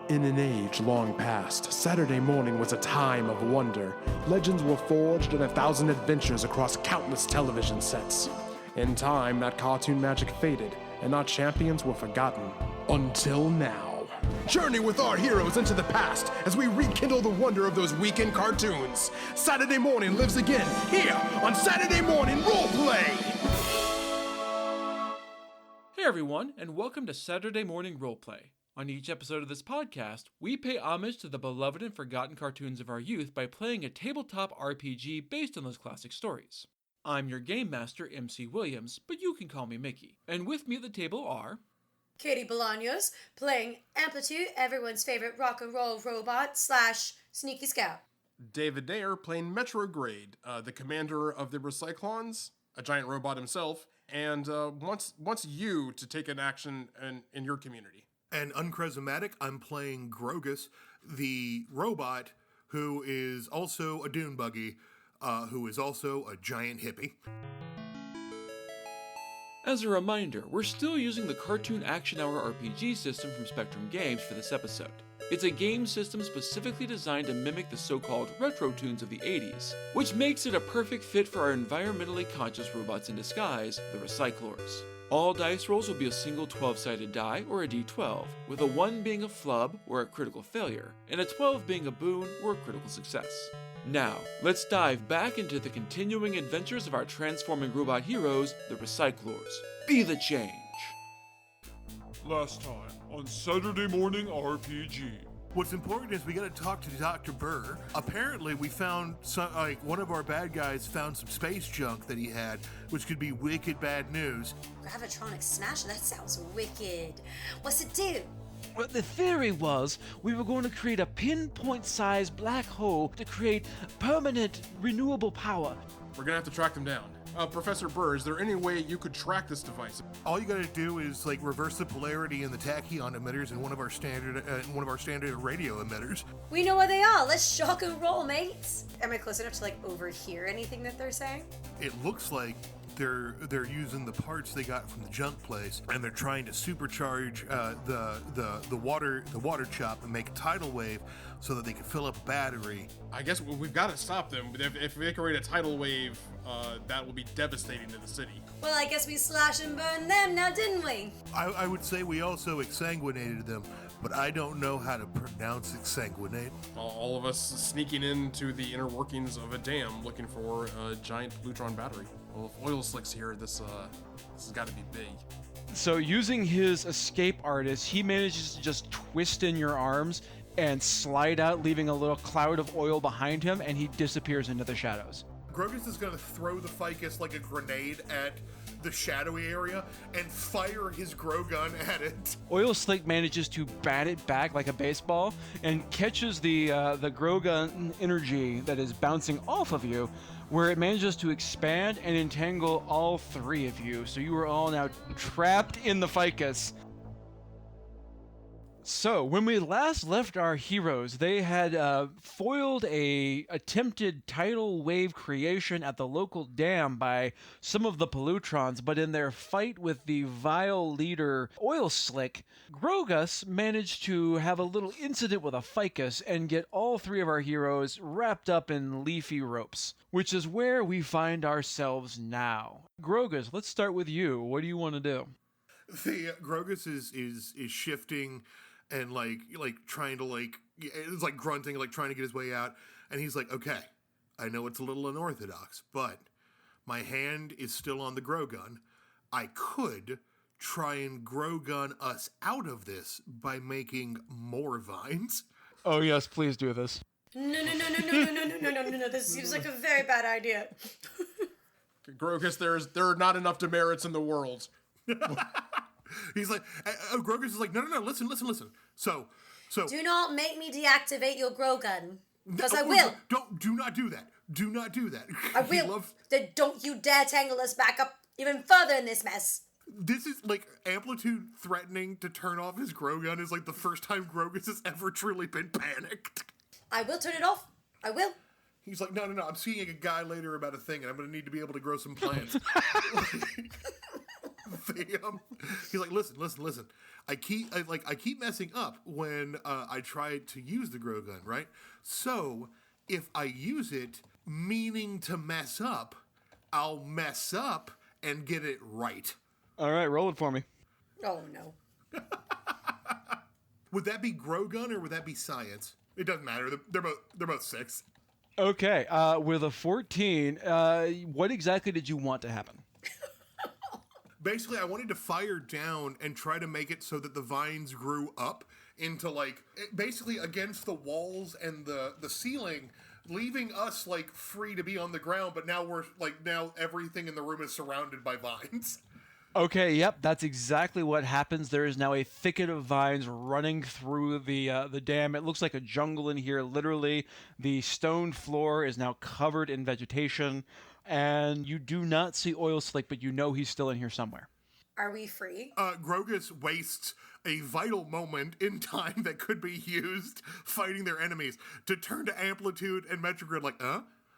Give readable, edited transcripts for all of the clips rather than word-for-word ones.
In an age long past, Saturday morning was a time of wonder. Legends were forged and 1,000 adventures across countless television sets. In time, that cartoon magic faded, and our champions were forgotten. Until now. Journey with our heroes into the past as we rekindle the wonder of those weekend cartoons. Saturday morning lives again here on Saturday Morning Roleplay! Hey everyone, and welcome to Saturday Morning Roleplay. On each episode of this podcast, we pay homage to the beloved and forgotten cartoons of our youth by playing a tabletop RPG based on those classic stories. I'm your game master, MC Williams, but you can call me Mickey. And with me at the table are... Katie Bolaños, playing Amplitude, everyone's favorite rock and roll robot / sneaky scout. David Nair playing Metrograde, the commander of the Recyclors, a giant robot himself, and wants you to take an action in your community. And Uncharismatic, I'm playing Grogus, the robot who is also a dune buggy, who is also a giant hippie. As a reminder, we're still using the Cartoon Action Hour RPG system from Spectrum Games for this episode. It's a game system specifically designed to mimic the so-called retro tunes of the 80s, which makes it a perfect fit for our environmentally conscious robots in disguise, the Recyclors. All dice rolls will be a single 12-sided die, or a d12, with a 1 being a flub, or a critical failure, and a 12 being a boon, or a critical success. Now, let's dive back into the continuing adventures of our transforming robot heroes, the Recyclors. Be the change! Last time on Saturday Morning RPG. What's important is we gotta talk to Dr. Burr. Apparently we found one of our bad guys found some space junk that he had, which could be wicked bad news. Gravitronic smash? That sounds wicked. What's it do? Well, the theory was we were going to create a pinpoint-sized black hole to create permanent renewable power. We're gonna have to track them down. Professor Burr, is there any way you could track this device? All you gotta do is reverse the polarity in the tachyon emitters and one of our standard radio emitters. We know where they are. Let's shock and roll, mates. Am I close enough to overhear anything that they're saying? It looks like they're using the parts they got from the junk place, and they're trying to supercharge the water chop and make a tidal wave so that they can fill up a battery. I guess we've got to stop them. If they create a tidal wave, that will be devastating to the city. Well, I guess we slash and burn them now, didn't we? I would say we also exsanguinated them, but I don't know how to pronounce exsanguinate. All of us sneaking into the inner workings of a dam looking for a giant Pollutron battery. Well, if oil slicks here, this has got to be big. So using his escape artist, he manages to just twist in your arms and slide out, leaving a little cloud of oil behind him, and he disappears into the shadows. Grogus is going to throw the ficus like a grenade at the shadowy area and fire his grow gun at it. Oil Slick manages to bat it back like a baseball and catches the grow gun energy that is bouncing off of you, where it manages to expand and entangle all three of you. So you are all now trapped in the ficus. So, when we last left our heroes, they had foiled a attempted tidal wave creation at the local dam by some of the Pollutrons, but in their fight with the vile leader Oil Slick, Grogus managed to have a little incident with a ficus and get all three of our heroes wrapped up in leafy ropes, which is where we find ourselves now. Grogus, let's start with you. What do you want to do? The Grogus is shifting and trying to it's grunting, trying to get his way out, and he's like, okay, I know it's a little unorthodox, but my hand is still on the grow gun. I could try and grow gun us out of this by making more vines. Oh yes, please do this. No. This seems like a very bad idea. Grogus, there are not enough demerits in the world. He's like, Grogus is like, no, listen. So. Do not make me deactivate your grow gun, because I will. Do not do that. Do not do that. I will. Then don't you dare tangle us back up even further in this mess. This is Amplitude threatening to turn off his grow gun is the first time Grogus has ever truly been panicked. I will turn it off. I will. He's like, no. I'm seeing a guy later about a thing, and I'm going to need to be able to grow some plants. He's like, listen. I keep messing up when I try to use the grow gun, right? So if I use it meaning to mess up, I'll mess up and get it right. All right, roll it for me. Oh, no. Would that be grow gun or would that be science? It doesn't matter. They're both 6. Okay, with a 14, what exactly did you want to happen? Basically, I wanted to fire down and try to make it so that the vines grew up into basically against the walls and the ceiling, leaving us free to be on the ground. But now now everything in the room is surrounded by vines. Okay, yep, that's exactly what happens. There is now a thicket of vines running through the dam. It looks like a jungle in here, literally. The stone floor is now covered in vegetation, and you do not see Oil Slick, but you know he's still in here somewhere. Are we free? Grogus wastes a vital moment in time that could be used fighting their enemies to turn to Amplitude and Metrogrid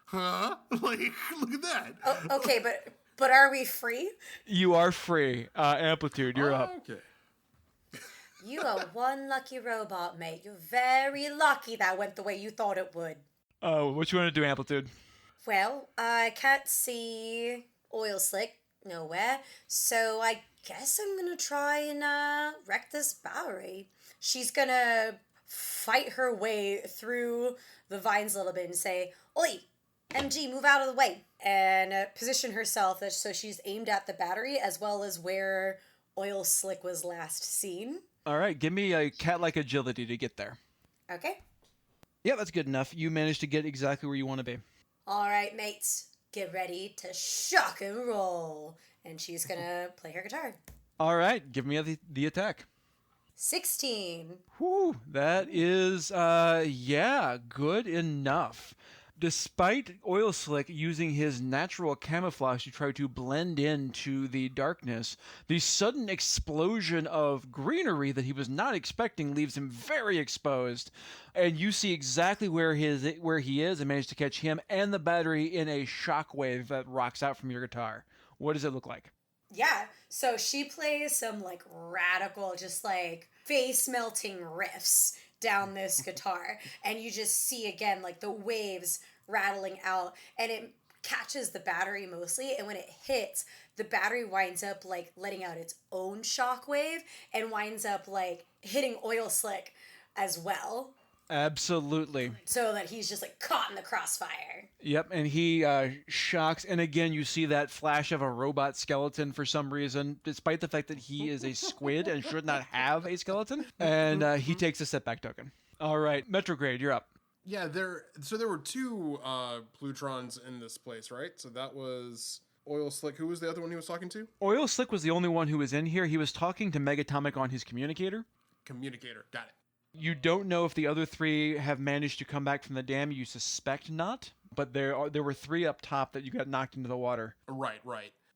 huh? Look at that. Oh, okay, but are we free? You are free. Amplitude, you're up. Okay. You are one lucky robot, mate. You're very lucky that went the way you thought it would. Oh, what you want to do, Amplitude? Well, I can't see Oil Slick nowhere, so I guess I'm gonna try and wreck this battery. She's gonna fight her way through the vines a little bit and say, "Oi, MG, move out of the way," and position herself so she's aimed at the battery as well as where Oil Slick was last seen. All right, give me a cat-like agility to get there. Okay. Yeah, that's good enough. You managed to get exactly where you want to be. All right, mates, get ready to shock and roll. And she's gonna play her guitar. All right, give me the attack. 16. Whew, that is, good enough. Despite Oil Slick using his natural camouflage to try to blend into the darkness, the sudden explosion of greenery that he was not expecting leaves him very exposed. And you see exactly where he is and manage to catch him and the battery in a shockwave that rocks out from your guitar. What does it look like? Yeah, so she plays some radical, just face melting riffs down this guitar, and you just see again the waves rattling out, and it catches the battery mostly, and when it hits, the battery winds up letting out its own shockwave and winds up hitting Oil Slick as well. Absolutely. So that he's just caught in the crossfire. Yep, and he shocks, and again you see that flash of a robot skeleton for some reason, despite the fact that he is a squid and should not have a skeleton, and he takes a setback token. All right, Metrograde, you're up. Yeah, there were 2 Pollutrons in this place, right? So that was Oil Slick. Who was the other one he was talking to? Oil Slick was the only one who was in here. He was talking to Megatomic on his communicator. Communicator, got it. You don't know if the other 3 have managed to come back from the dam. You suspect not, but there were 3 up top that you got knocked into the water. Right.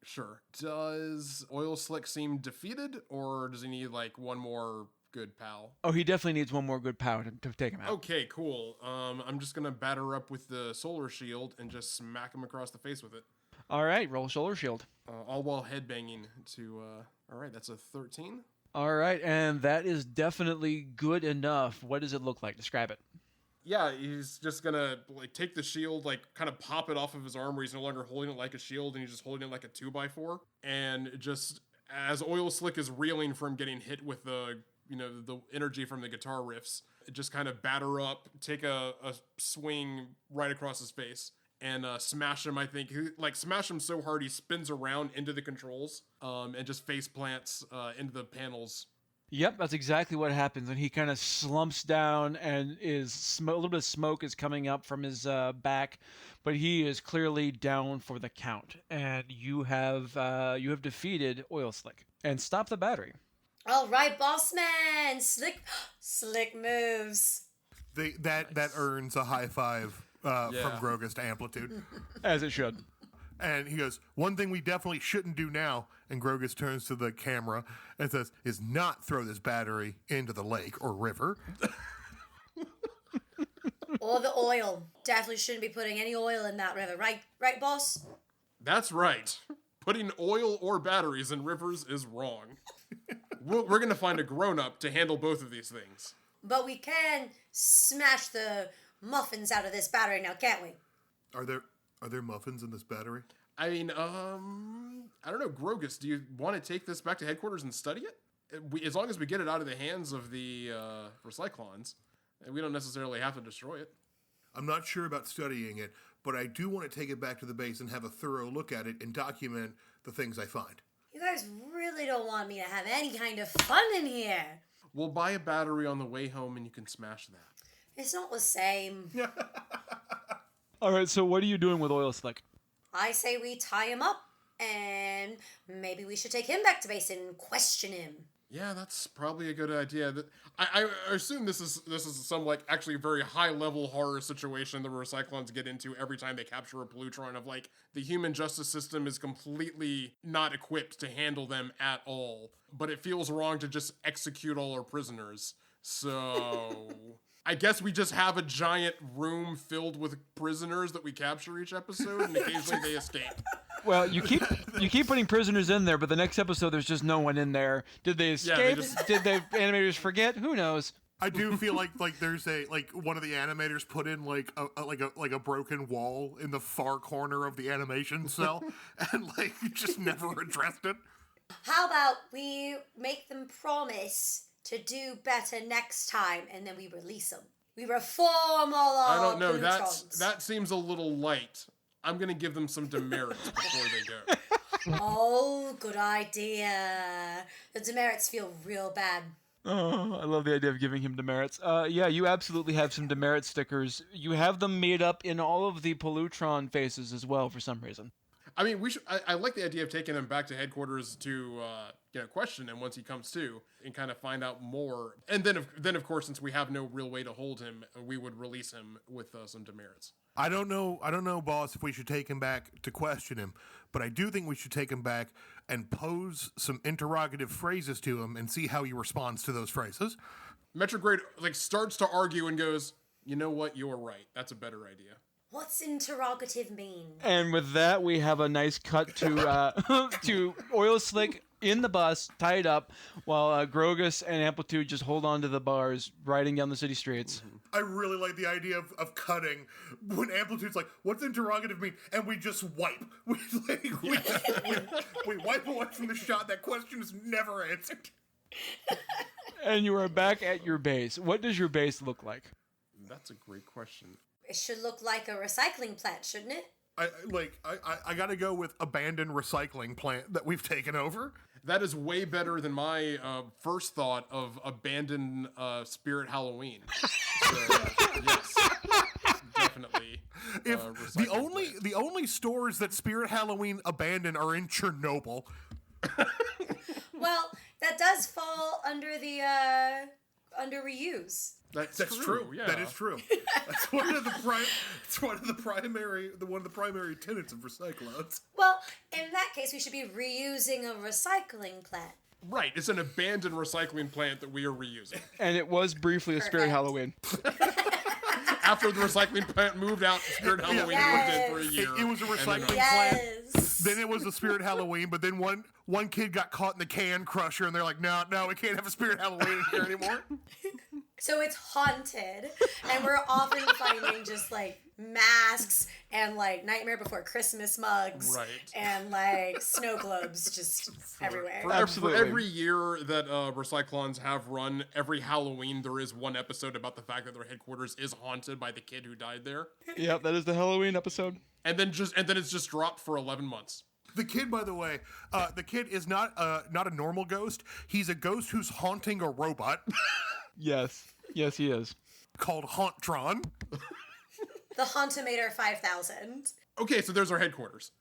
Sure. Does Oil Slick seem defeated, or does he need one more good pal? Oh, he definitely needs one more good pal to take him out. Okay, cool. I'm just gonna batter up with the solar shield and just smack him across the face with it. All right, roll solar shield. All while headbanging to. All right, that's a 13. All right, and that is definitely good enough. What does it look like? Describe it. Yeah, he's just gonna take the shield, kind of pop it off of his arm where he's no longer holding it like a shield and he's just holding it like a 2x4. And just as Oil Slick is reeling from getting hit with the energy from the guitar riffs, just kind of batter up, take a swing right across his face. And smash him, I think. Smash him so hard he spins around into the controls and just face plants into the panels. Yep, that's exactly what happens. And he kind of slumps down and a little bit of smoke is coming up from his back. But he is clearly down for the count. And you have defeated Oil Slick. And stop the battery. All right, boss man. Slick moves. That earns a high five. From Grogus to Amplitude. As it should. And he goes, one thing we definitely shouldn't do now, and Grogus turns to the camera and says, is not throw this battery into the lake or river. Or the oil. Definitely shouldn't be putting any oil in that river. Right, boss? That's right. Putting oil or batteries in rivers is wrong. We're going to find a grown-up to handle both of these things. But we can smash the muffins out of this battery now, can't we? Are there muffins in this battery? I mean, I don't know, Grogus, do you want to take this back to headquarters and study it? As long as we get it out of the hands of the Recyclors, we don't necessarily have to destroy it. I'm not sure about studying it, but I do want to take it back to the base and have a thorough look at it and document the things I find. You guys really don't want me to have any kind of fun in here. We'll buy a battery on the way home and you can smash that. It's not the same. All right, so what are you doing with Oil Slick? I say we tie him up, and maybe we should take him back to base and question him. Yeah, that's probably a good idea. I assume this is some like actually very high level horror situation the Recyclors get into every time they capture a Pollutron of like the human justice system is completely not equipped to handle them at all. But it feels wrong to just execute all our prisoners. So I guess we just have a giant room filled with prisoners that we capture each episode and occasionally they escape. Well, you keep putting prisoners in there, but the next episode there's just no one in there. Did they escape? Did the animators forget? Who knows? I do feel like there's one of the animators put in like a broken wall in the far corner of the animation cell and like just never addressed it. How about we make them promise to do better next time, and then we release them. We reform all our I don't know. Pollutrons. That seems a little light. I'm gonna give them some demerits before they go. Oh, good idea. The demerits feel real bad. Oh, I love the idea of giving him demerits. Yeah, you absolutely have some demerit stickers. You have them made up in all of the Pollutron faces as well for some reason. I mean, I like the idea of taking him back to headquarters to question him once he comes to and kind of find out more. And then of course, since we have no real way to hold him, we would release him with some demerits. I don't know, boss, if we should take him back to question him, but I do think we should take him back and pose some interrogative phrases to him and see how he responds to those phrases. Metrograde starts to argue and goes, "You know what? You're right. That's a better idea." What's interrogative mean? And with that, we have a nice cut to to Oil Slick in the bus, tied up, while Grogus and Amplitude just hold on to the bars, riding down the city streets. I really like the idea of cutting when Amplitude's like, "What's interrogative mean?" And we just wipe. We wipe away from the shot. That question is never answered. And you are back at your base. What does your base look like? That's a great question. It should look like a recycling plant, shouldn't it? I gotta go with abandoned recycling plant that we've taken over. That is way better than my first thought of abandoned Spirit Halloween. So, yes, definitely. If the only stores that Spirit Halloween abandoned are in Chernobyl. Well, that does fall under the under reuse. That's true. Yeah. That is true. That's one of the primary tenets of Recyclors. Well, in that case, we should be reusing a recycling plant. Right, it's an abandoned recycling plant that we are reusing. And it was briefly a Spirit Perfect. Halloween. After the recycling plant moved out, Spirit Halloween lived in for a year. It was a recycling plant. Yes. Then it was the Spirit Halloween, but then one kid got caught in the can crusher, and they're like, no, we can't have a Spirit Halloween in here anymore. So it's haunted, and we're often finding just like masks and like Nightmare Before Christmas mugs, Right. and like snow globes just everywhere. Absolutely. For every year that Recyclors have run, every Halloween there is one episode about the fact that their headquarters is haunted by the kid who died there, Yep, that is the Halloween episode. and then it's just dropped for 11 months. The kid, by the way, the kid is not a normal ghost. He's a ghost who's haunting a robot Yes, he is. called Hauntron. The Hauntomator 5000. Okay, so there's our headquarters,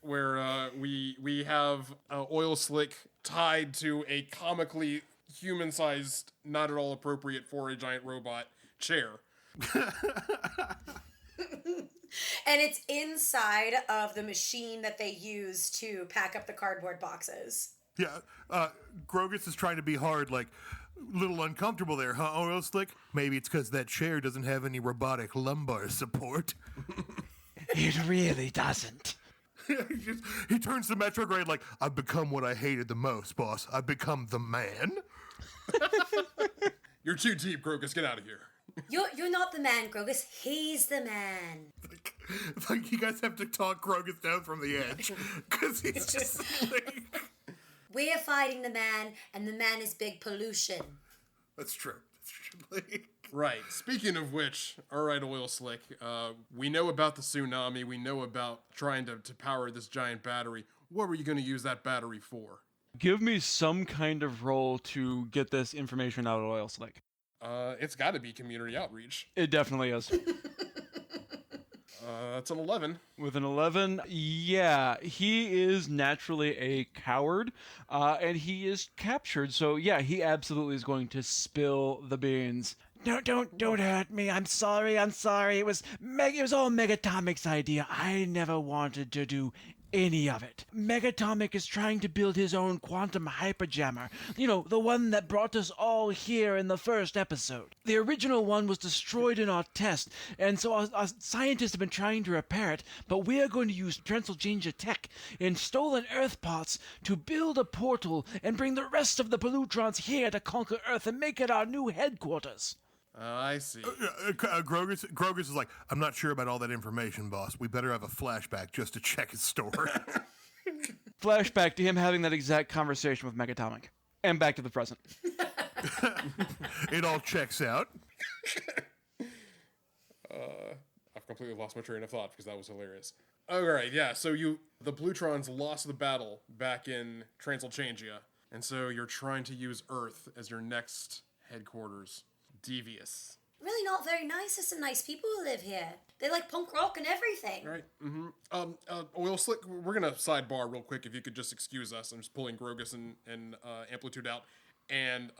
where we have Oil Slick tied to a comically human-sized, not at all appropriate for a giant robot chair. And it's inside of the machine that they use to pack up the cardboard boxes. Yeah, Grogus is trying to be hard, like, little uncomfortable there, huh, Oil Slick? Maybe it's because that chair doesn't have any robotic lumbar support. It really doesn't. He turns to Metrograde like, I've become what I hated the most, boss. I've become the man. You're too deep, Grogus. Get out of here. You're not the man, Grogus. He's the man. Like you guys have to talk Grogus down from the edge. Because he's just like... We're fighting the man, and the man is big pollution. That's true. Right. Speaking of which, all right, Oil Slick, we know about the tsunami. We know about trying to power this giant battery. What were you going to use that battery for? Give me some kind of role to get this information out of Oil Slick. It's got to be community outreach. It definitely is. That's an 11. With an 11, yeah, he is naturally a coward, and he is captured. So yeah, he absolutely is going to spill the beans. Don't hurt me. I'm sorry. It was all Megatomic's idea. I never wanted to do any of it. Megatomic is trying to build his own quantum hyperjammer. You know, the one that brought us all here in the first episode. The original one was destroyed in our test, and so our scientists have been trying to repair it, but we are going to use Transylchangia tech in stolen Earth parts to build a portal and bring the rest of the Pollutrons here to conquer Earth and make it our new headquarters. I see. Grogus is like, I'm not sure about all that information, boss. We better have a flashback just to check his story. Flashback to him having that exact conversation with Megatomic. And back to the present. It all checks out. I've completely lost my train of thought because that was hilarious. All right, yeah, so the Pollutrons lost the battle back in Transylchangia, and so you're trying to use Earth as your next headquarters. Devious. Really not very nice. There's some nice people who live here. They like punk rock and everything. All right. Oil Slick, we're gonna sidebar real quick if you could just excuse us. I'm just pulling Grogus and Amplitude out. And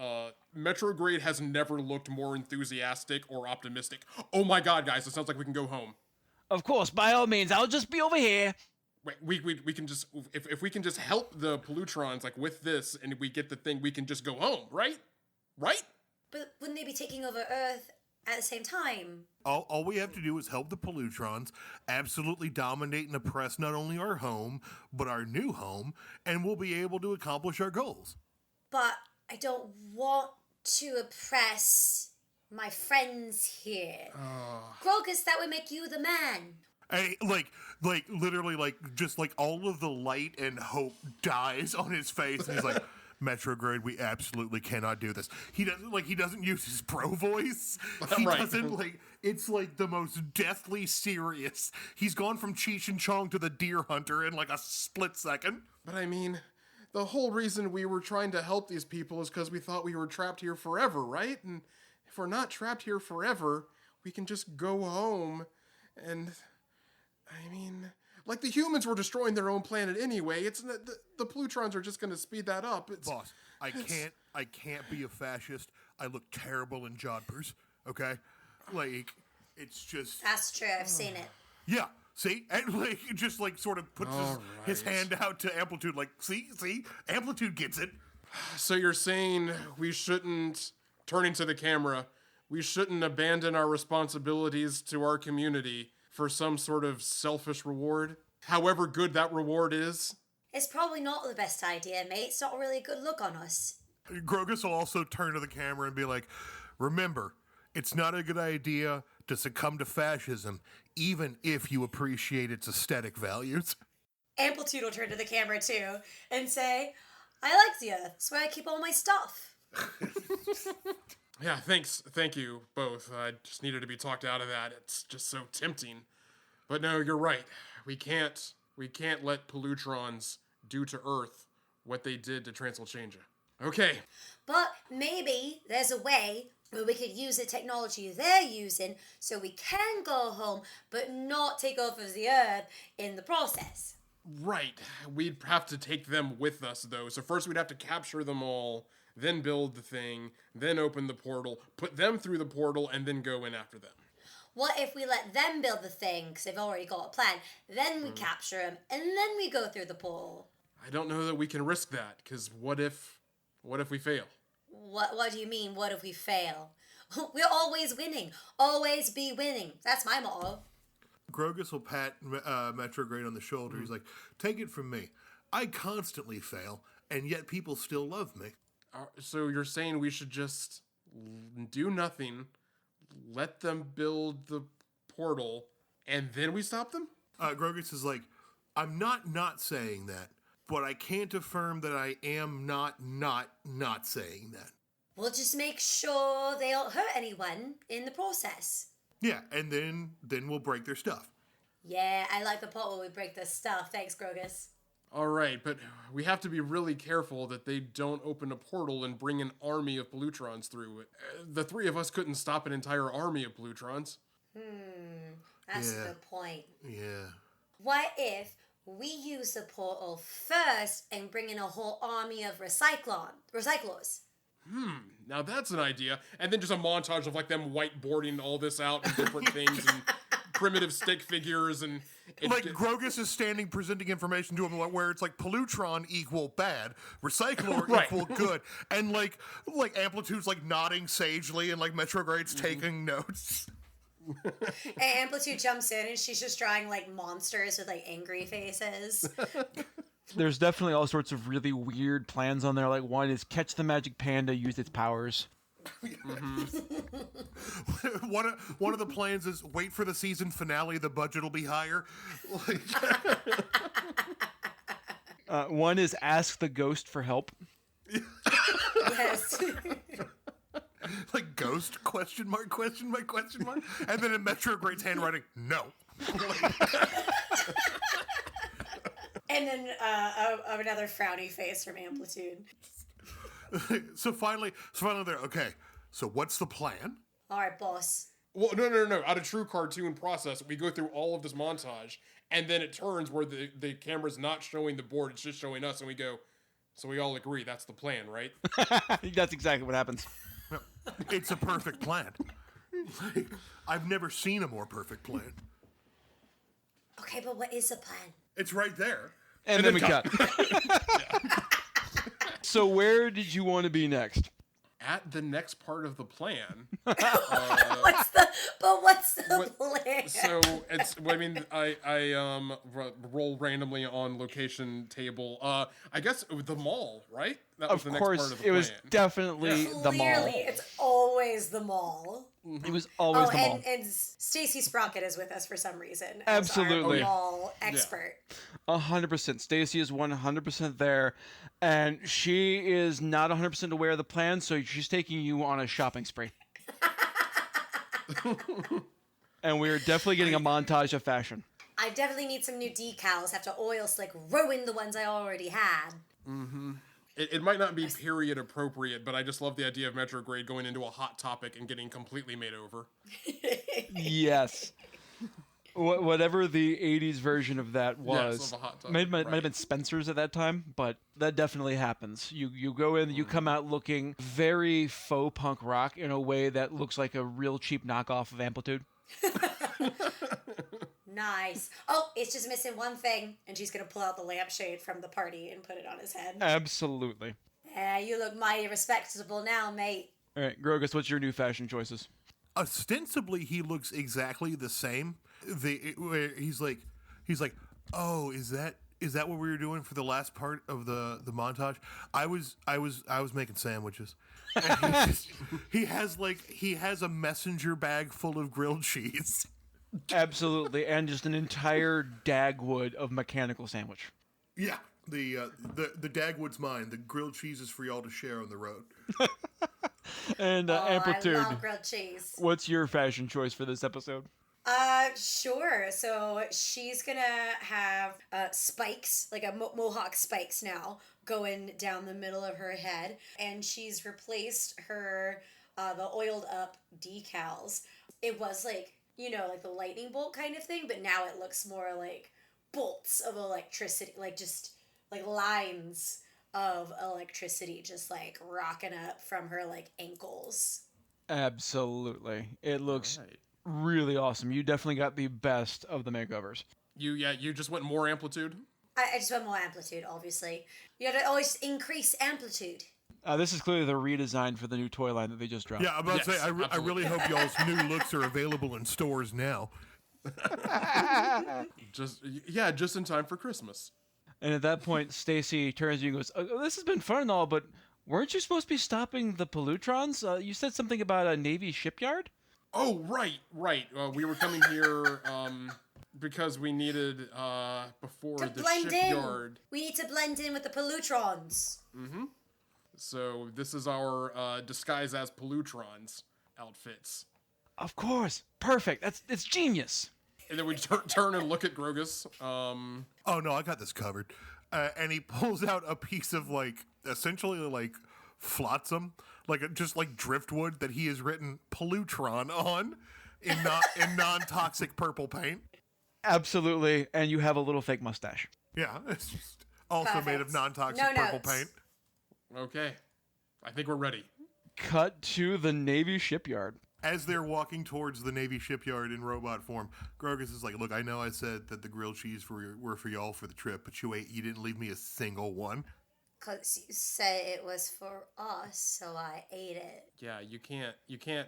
Metrograde has never looked more enthusiastic or optimistic. Oh my god, guys, it sounds like we can go home. Of course, by all means, I'll just be over here. Wait, we can just, if we can just help the Pollutrons, like, with this, and we get the thing, we can just go home, right? Right? But wouldn't they be taking over Earth at the same time? All we have to do is help the Pollutrons absolutely dominate and oppress not only our home, but our new home, and we'll be able to accomplish our goals. But I don't want to oppress my friends here. Grogus, that would make you the man. Hey, literally, just all of the light and hope dies on his face, and he's like, Metrograde, we absolutely cannot do this. He doesn't use his bro voice. He doesn't, it's the most deathly serious. He's gone from Cheech and Chong to the Deer Hunter in a split second. But I mean, the whole reason we were trying to help these people is because we thought we were trapped here forever, right? And if we're not trapped here forever, we can just go home and, I mean, the humans were destroying their own planet anyway. It's the Pollutrons are just going to speed that up. Boss, I can't be a fascist. I look terrible in jodhpurs, okay? It's just... That's true, I've seen it. Yeah, see? And, just, sort of puts his hand out to Amplitude, see? Amplitude gets it. So you're saying we shouldn't turn into the camera, we shouldn't abandon our responsibilities to our community for some sort of selfish reward, however good that reward is? It's probably not the best idea, mate. It's not really a good look on us. Grogus will also turn to the camera and be like, remember, it's not a good idea to succumb to fascism, even if you appreciate its aesthetic values. Amplitude will turn to the camera too and say, I like the Earth. That's where I keep all my stuff. Yeah, thank you both. I just needed to be talked out of that. It's just so tempting. But no, you're right. We can't let Pollutrons do to Earth what they did to Transylchangia. Okay. But maybe there's a way where we could use the technology they're using so we can go home but not take over the Earth in the process. Right. We'd have to take them with us, though. So first we'd have to capture them all, then build the thing, then open the portal, put them through the portal, and then go in after them. What if we let them build the thing, because they've already got a plan, then we capture them, and then we go through the portal? I don't know that we can risk that, because what if we fail? What do you mean, what if we fail? We're always winning. Always be winning. That's my motto. Grogus will pat Metrograde on the shoulder. He's like, take it from me. I constantly fail, and yet people still love me. So you're saying we should just do nothing, let them build the portal, and then we stop them? Grogus is like, I'm not saying that, but I can't affirm that I am not saying that. We'll just make sure they don't hurt anyone in the process. Yeah, and then we'll break their stuff. Yeah, I like the part where we break their stuff. Thanks, Grogus. All right, but we have to be really careful that they don't open a portal and bring an army of Pollutrons through it. The three of us couldn't stop an entire army of Pollutrons. That's a good point. Yeah. What if we use the portal first and bring in a whole army of Recyclors? Now that's an idea. And then just a montage of like them whiteboarding all this out and different things and primitive stick figures and... Grogus is standing presenting information to him where it's like Pollutron equal bad, Recyclor Right. equal good, and like Amplitude's like nodding sagely and like Metrograde's taking notes. And Amplitude jumps in and she's just drawing like monsters with like angry faces. There's definitely all sorts of really weird plans on there. Like one is catch the magic panda, use its powers. One of the plans is wait for the season finale. The budget will be higher. One is ask the ghost for help. Yes. Like ghost question mark, and then in Metrograde's handwriting, no. And then another frowny face from Amplitude. So finally they're okay. So what's the plan? All right, boss. Well, no. Out of true cartoon process, we go through all of this montage, and then it turns where the camera's not showing the board, it's just showing us, and we go, so we all agree that's the plan, right? That's exactly what happens. It's a perfect plan. I've never seen a more perfect plan. Okay, but what is the plan? It's right there. And then we cut. So where did you want to be next? At the next part of the plan. What's the plan? So I roll randomly on location table. I guess the mall, right? That was Of the next course, part of the it was plan. definitely the mall. Clearly, it's always the mall. It was always the mall. And Stacy Sprocket is with us for some reason. Absolutely. As our mall expert. 100%. Stacy is 100% there, and she is not 100% aware of the plan, so she's taking you on a shopping spree. And we're definitely getting a montage of fashion. I definitely need some new decals after oil slick ruined the ones I already had. It might not be period appropriate, but I just love the idea of Metrograde going into a hot topic and getting completely made over. Yes. Whatever the 80s version of that was. Yes, of a hot topic, Might right. have been Spencer's at that time, but that definitely happens. You go in, you come out looking very faux punk rock in a way that looks like a real cheap knockoff of Amplitude. Nice. Oh, it's just missing one thing, and she's gonna pull out the lampshade from the party and put it on his head. Absolutely. You look mighty respectable now, mate. All right, Grogus, what's your new fashion choices? Ostensibly, he looks exactly the same. He's like, oh, is that what we were doing for the last part of the montage? I was making sandwiches. And he has a messenger bag full of grilled cheese. Absolutely, and just an entire Dagwood of mechanical sandwich. Yeah, the Dagwood's mine. The grilled cheese is for y'all to share on the road. And Amplitude, I love grilled cheese. what's your fashion choice for this episode? Sure. So she's gonna have spikes, like a mohawk spikes now, going down the middle of her head, and she's replaced her the oiled up decals. It was like, like the lightning bolt kind of thing, but now it looks more like bolts of electricity, like just like lines of electricity just like rocking up from her like ankles. Absolutely. It looks really awesome. You definitely got the best of the makeovers. You just went more Amplitude? I just want more amplitude, obviously. You gotta always increase amplitude. This is clearly the redesign for the new toy line that they just dropped. Yeah, I'm about to say, Yes, I really hope y'all's new looks are available in stores now. Just in time for Christmas. And at that point, Stacy turns to you and goes, this has been fun and all, but weren't you supposed to be stopping the Pollutrons? You said something about a Navy shipyard? Oh, right. We were coming here because we needed before To the blend shipyard. in. We need to blend in with the Pollutrons. So this is our disguise as Pollutrons outfits. Of course. Perfect. It's genius. And then we turn and look at Grogus. Oh no, I got this covered. And he pulls out a piece of essentially flotsam, just like driftwood that he has written Pollutron on in non-toxic purple paint. Absolutely. And you have a little fake mustache. Yeah, it's just also Perfect. made of non-toxic No purple notes. paint. Okay. I think we're ready. Cut to the Navy shipyard. As they're walking towards the Navy shipyard in robot form, Grogus is like, "Look, I know I said that the grilled cheese were for y'all for the trip, but you didn't leave me a single one." Because you said it was for us, so I ate it. Yeah, you can't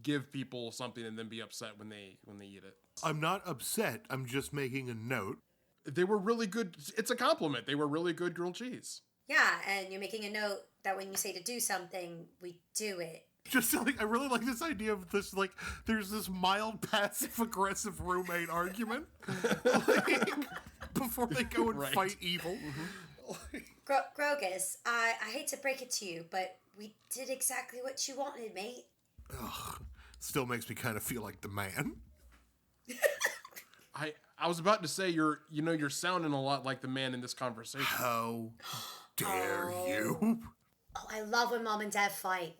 give people something and then be upset when they eat it. I'm not upset. I'm just making a note. They were really good. It's a compliment. They were really good grilled cheese. Yeah, and you're making a note that when you say to do something, we do it. Just I really like this idea of this, there's this mild passive-aggressive roommate argument before they go and fight evil. Grogus, I hate to break it to you, but we did exactly what you wanted, mate. Ugh, still makes me kind of feel like the man. I was about to say you're sounding a lot like the man in this conversation. How dare you? Oh, I love when Mom and Dad fight.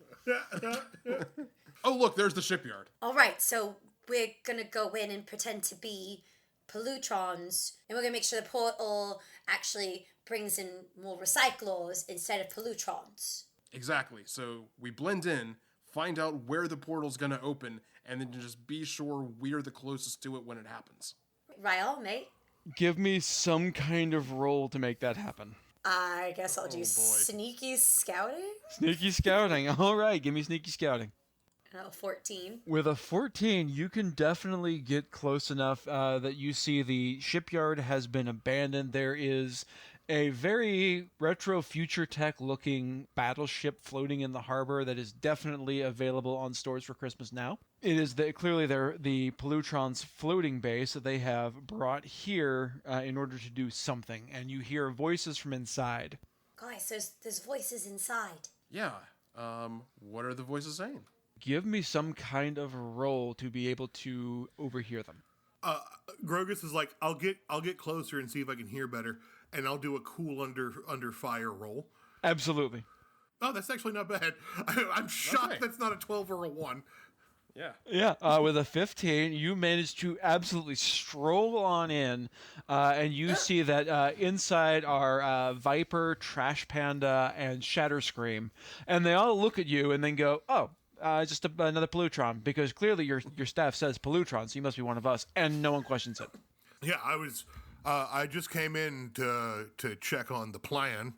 Oh, look, there's the shipyard. All right, so we're gonna go in and pretend to be Pollutrons, and we're gonna make sure the portal actually brings in more Recyclors instead of Pollutrons. Exactly. So we blend in, find out where the portal's gonna open, and then just be sure we're the closest to it when it happens. Right on, mate. Give me some kind of roll to make that happen. I guess I'll do sneaky scouting. Sneaky scouting. All right, give me sneaky scouting. 14. With a 14, you can definitely get close enough that you see the shipyard has been abandoned. There is a very retro future tech looking battleship floating in the harbor that is definitely available on stores for Christmas now. It is clearly the Pollutrons floating base that they have brought here in order to do something, and you hear voices from inside. Guys, there's voices inside. Yeah. What are the voices saying? Give me some kind of roll to be able to overhear them. Grogus is like, I'll get closer and see if I can hear better, and I'll do a cool under fire roll. Absolutely. Oh, that's actually not bad. I'm shocked that's not a 12 or a 1. Yeah. Yeah, with a 15, you manage to absolutely stroll on in, and you see that inside are Viper, Trash Panda, and Shatterscream, and they all look at you and then go, "Oh, just another Pollutron," because clearly your staff says Pollutron, so you must be one of us, and no one questions it. Yeah, I just came in to check on the plan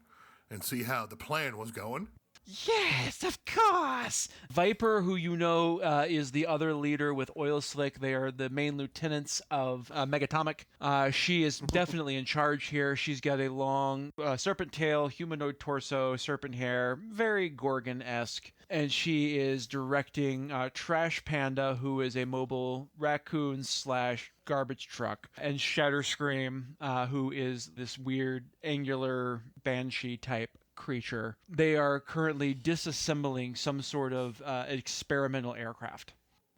and see how the plan was going. Yes, of course. Viper, who you know is the other leader with Oil Slick, they are the main lieutenants of Megatomic. She is definitely in charge here. She's got a long serpent tail, humanoid torso, serpent hair, very Gorgon-esque. And she is directing Trash Panda, who is a mobile raccoon / garbage truck, and Shatterscream, who is this weird angular banshee type creature. They are currently disassembling some sort of experimental aircraft.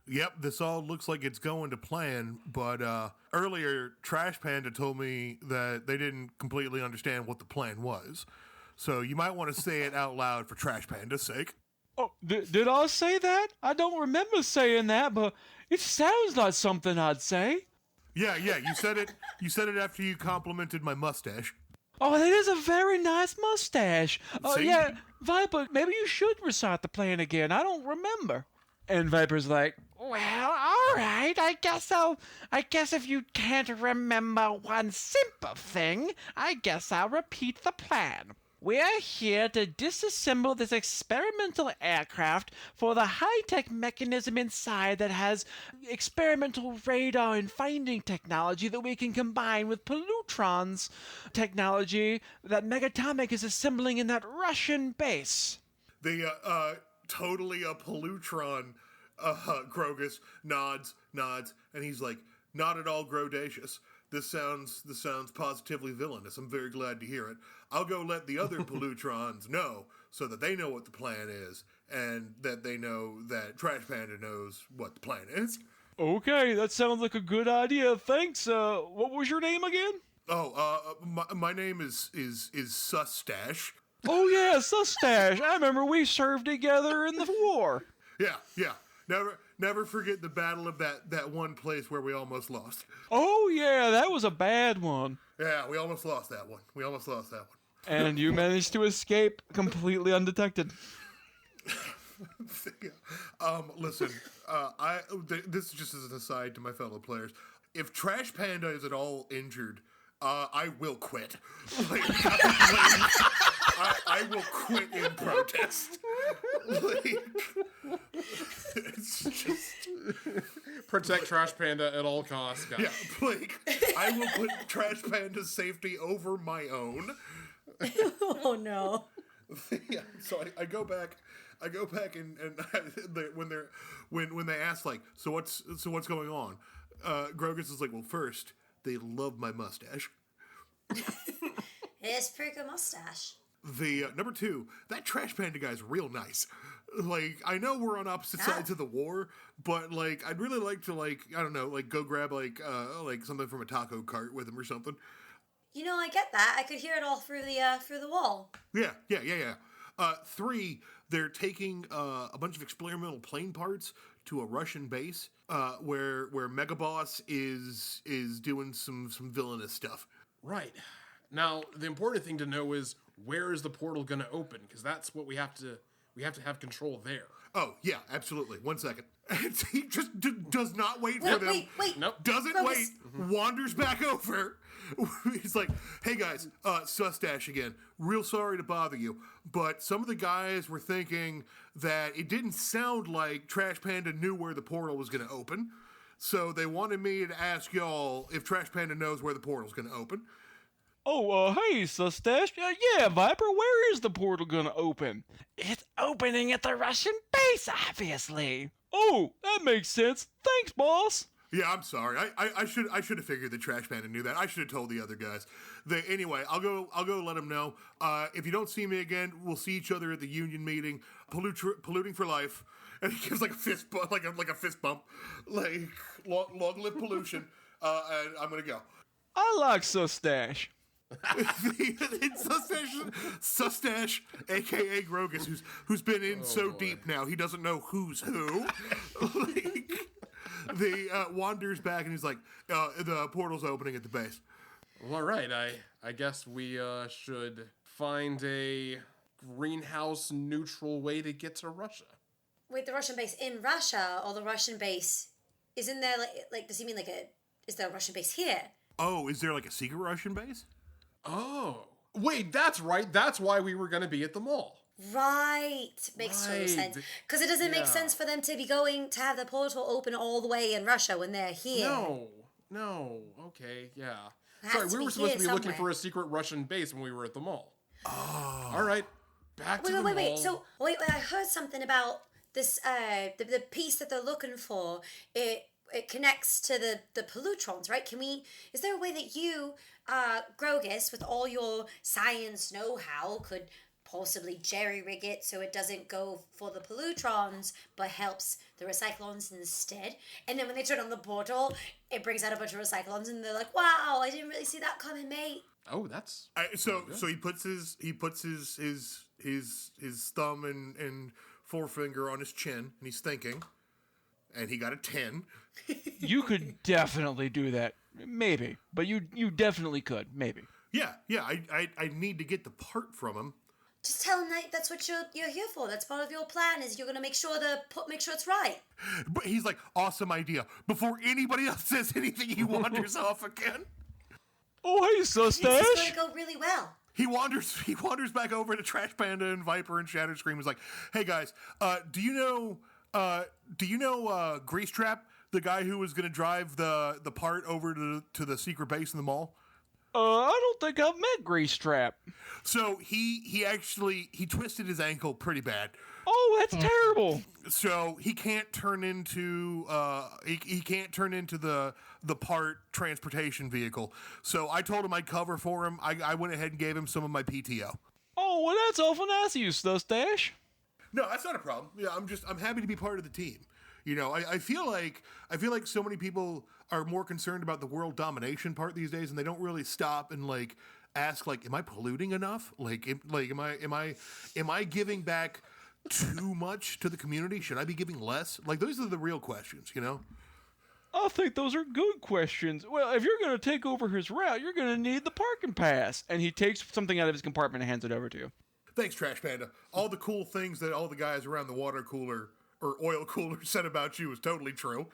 Yep, this all looks like it's going to plan, but earlier Trash Panda told me that they didn't completely understand what the plan was. So you might want to say it out loud for Trash Panda's sake. Oh, did I say that? I don't remember saying that, but it sounds like something I'd say. Yeah, you said it. You said it after you complimented my mustache. Oh, that is a very nice mustache. Oh, See? yeah, Viper, maybe you should recite the plan again. I don't remember. And Viper's like, well, all right. I guess if you can't remember one simple thing, I guess I'll repeat the plan. We're here to disassemble this experimental aircraft for the high-tech mechanism inside that has experimental radar and finding technology that we can combine with Pollutrons technology that Megatomic is assembling in that Russian base. The totally a Pollutron. Grogus nods, and he's like, "Not at all grodacious. This sounds positively villainous. I'm very glad to hear it. I'll go let the other Pollutrons know so that they know what the plan is, and that they know that Trash Panda knows what the plan is." Okay, that sounds like a good idea. Thanks. What was your name again? Oh, my name is Sustache. Oh yeah, Sustache. I remember we served together in the war. Yeah. Never forget the battle of that one place where we almost lost. Oh yeah, that was a bad one. Yeah, we almost lost that one. And you managed to escape completely undetected. Listen, this is just as an aside to my fellow players. If Trash Panda is at all injured, I will quit. I will quit in protest. It's just... Protect Trash Panda at all costs, guys. Yeah, I will put Trash Panda's safety over my own. Oh no. Yeah, so I go back and when they ask like, so what's going on? Grogus is like, well, first they love my mustache. It's pretty good mustache. The number 2, that Trash Panda guy's real nice. Like, I know we're on opposite sides of the war, but like, I'd really like to I don't know, go grab like something from a taco cart with him or something. You know, I get that. I could hear it all through the wall. Yeah. 3, they're taking a bunch of experimental plane parts to a Russian base where Megaboss is doing some villainous stuff. Right. Now, the important thing to know is, where is the portal going to open? Because that's what we have to have control there. Oh, yeah, absolutely. 1 second. He just does not wait for them. Wait. Nope. Doesn't wait. Wanders back over. He's like, hey guys, Sustache again. Real sorry to bother you, but some of the guys were thinking that it didn't sound like Trash Panda knew where the portal was going to open. So they wanted me to ask y'all if Trash Panda knows where the portal's going to open. Oh, hey, Sustache. Yeah, Viper, where is the portal gonna open? It's opening at the Russian base, obviously. Oh, that makes sense. Thanks, boss. Yeah, I'm sorry. I should have figured the Trash Panda knew that. I should have told the other guys. Anyway, I'll go let them know. If you don't see me again, we'll see each other at the union meeting. Polluting for life. And he gives like a fist bump, like a fist bump, like long live pollution. And I'm gonna go. I like Sustache. It's Sustache, aka Grogus, who's been in deep now he doesn't know who's who. Wanders back and he's like, the portal's opening at the base. Well, all right. I guess we should find a greenhouse neutral way to get to Russia. Wait, the Russian base in Russia, or the Russian base is in there? Like does he mean is there a Russian base here? Oh, is there like a secret Russian base? Oh, wait, that's right. That's why we were going to be at the mall. Right. Makes total sense. Because it doesn't make sense for them to be going to have the portal open all the way in Russia when they're here. No. Okay, yeah. Sorry, we were supposed to be looking for a secret Russian base when we were at the mall. Oh. All right, back to the mall. Wait. So, wait, I heard something about this, the piece that they're looking for. It connects to the Pollutrons, right? Is there a way that you, Grogus, with all your science know-how, could possibly jerry-rig it so it doesn't go for the Pollutrons, but helps the Recyclors instead? And then when they turn on the portal, it brings out a bunch of Recyclors, and they're like, "Wow, I didn't really see that coming, mate." Oh, that's so he puts his thumb and forefinger on his chin, and he's thinking, and he got a 10. You could definitely do that. Maybe. But you definitely could. Maybe. Yeah. I need to get the part from him. Just tell him that that's what you're here for. That's part of your plan, is you're going to make sure it's right. But he's like, awesome idea. Before anybody else says anything, he wanders off again. Oh, hey, Sustache. This is going to go really well. He wanders back over to Trash Panda and Viper and Shadow Scream. Is like, hey guys, do you know Grease Trap, the guy who was going to drive the part over to the secret base in the mall? I don't think I've met Grease Trap. So he twisted his ankle pretty bad. Oh, that's terrible. So he can't turn into the part transportation vehicle. So I told him I'd cover for him. I went ahead and gave him some of my PTO. Oh, well, that's awful nice of you, Sustache. No, that's not a problem. Yeah, I'm happy to be part of the team. You know, I feel like so many people are more concerned about the world domination part these days, and they don't really stop and like ask, like, am I polluting enough? Am I giving back too much to the community? Should I be giving less? Like, those are the real questions, you know? I think those are good questions. Well, if you're going to take over his route, you're going to need the parking pass. And he takes something out of his compartment and hands it over to you. Thanks, Trash Panda. All the cool things that all the guys around the water cooler or oil cooler said about you is totally true.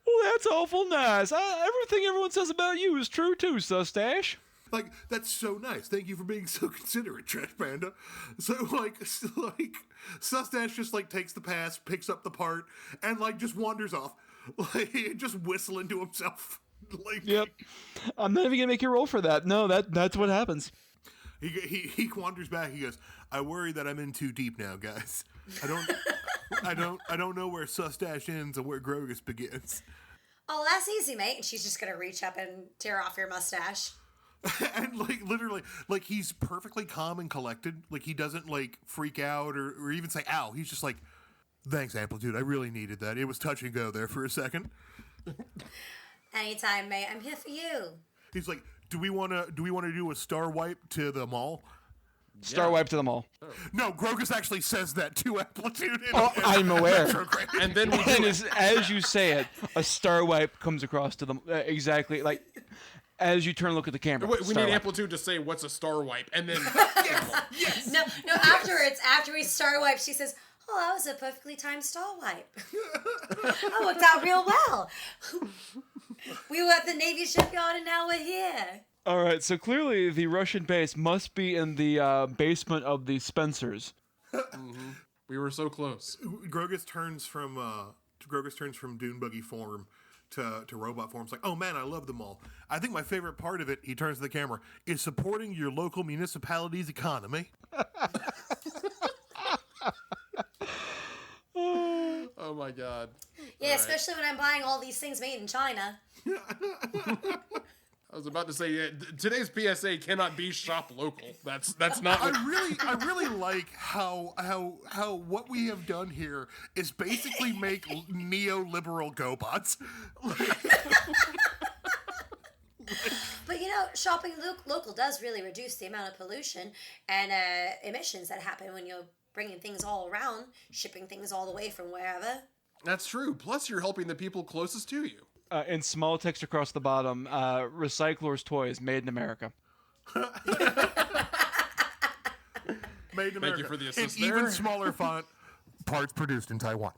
Well, that's awful nice. Everything everyone says about you is true too, Sustache. Like, that's so nice. Thank you for being so considerate, Trash Panda. So, like, Sustache just, like, takes the pass, picks up the part, and, like, just wanders off. Like, just whistling to himself. Like, yep. I'm not even going to make you roll for that. No, that's what happens. He wanders back. He goes, I worry that I'm in too deep now, guys. I don't know where Sustache ends and where Grogus begins. Oh, that's easy, mate. And she's just going to reach up and tear off your mustache. And, like, literally, like, he's perfectly calm and collected. Like, he doesn't, like, freak out or even say, ow. He's just like, thanks, Amplitude. I really needed that. It was touch and go there for a second. Anytime, mate. I'm here for you. He's like, do we want to do a star wipe to the mall? Star wipe to the mall. No, Grogus actually says that to Amplitude. I'm aware. And then as you say it, a star wipe comes across to them exactly like as you turn and look at the camera. Wait, we need Amplitude to say what's a star wipe, and then yes. No. After we star wipe, she says, "Oh, that was a perfectly timed star wipe. That worked out real well. We were at the Navy shipyard, and now we're here." All right, so clearly the Russian base must be in the basement of the Spencers. Mm-hmm. We were so close. Grogus turns from Dune Buggy form to robot form. It's like, oh man, I love them all. I think my favorite part of it, he turns to the camera, is supporting your local municipality's economy. Oh my god. Yeah, all especially when I'm buying all these things made in China. I was about to say today's PSA cannot be shop local. That's not. I really like how what we have done here is basically make neoliberal GoBots. But you know, shopping local does really reduce the amount of pollution and emissions that happen when you're bringing things all around, shipping things all the way from wherever. That's true. Plus, you're helping the people closest to you. In small text across the bottom, Recyclors toys made in America. Made in America. Thank you for the assist in there. Even smaller font, parts produced in Taiwan.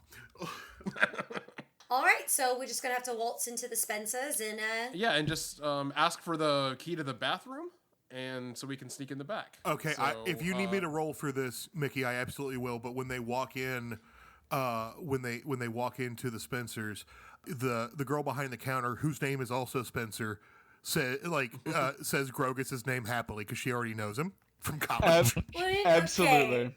All right, so we're just going to have to waltz into the Spencers and... Yeah, and just ask for the key to the bathroom, and so we can sneak in the back. Okay, So, if you need me to roll for this, Mickey, I absolutely will. But when they walk in, when they walk into the Spencers, the girl behind the counter, whose name is also Spencer, says Grogus' name happily because she already knows him from college. Absolutely. Okay.